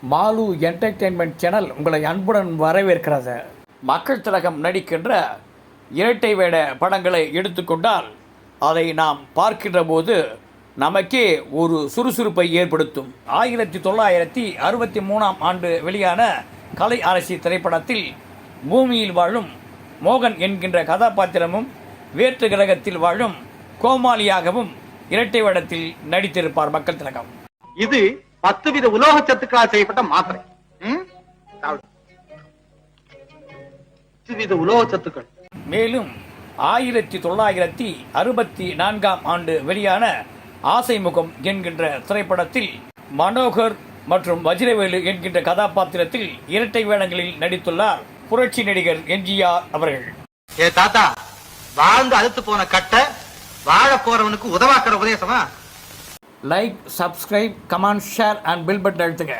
Mall entertainment channel உங்களை அன்புடன் வரவேற்கிறது. மக்கள் திலகம் நடிக்கின்ற இரட்டை வேட படங்களை எடுத்துக்கொண்டால் அதை நாம் பார்க்கின்ற போது நமக்கே ஒரு சுறுசுறுப்பை ஏற்படுத்தும். 1963 ஆண்டு வெளியான கலை அரசி திரைப்படத்தில் பூமியில் வாழும் மோகன் என்கின்ற கதாபாத்திரமும் வேற்று கிரகத்தில் வாழும் கோமாளியாகவும் இரட்டை வேடத்தில் நடித்திருப்பார் மக்கள் திலகம். இது 10 வித உலோக சத்துக்களால் செய்யப்பட்ட மாத்திரை. 10 வித உலோக சத்துக்கள். மேலும் 1964 ஆண்டு வெளியான ஆசைமுகம் என்கின்ற திரைப்படத்தில் மனோகர் மற்றும் வஜ்ரவேலு என்கின்ற கதாபாத்திரத்தில் இரட்டை வேடங்களில் நடித்துள்ளார் புரட்சி நடிகர் எம்ஜிஆர் அவர்கள். ஏ தாத்தா, வாழ்ந்து அழுத்து போன கட்ட வாழ போறவனுக்கு உதவாக்கிற உபதேசமா? Like, subscribe, comment, share and bell button அழுத்துங்க.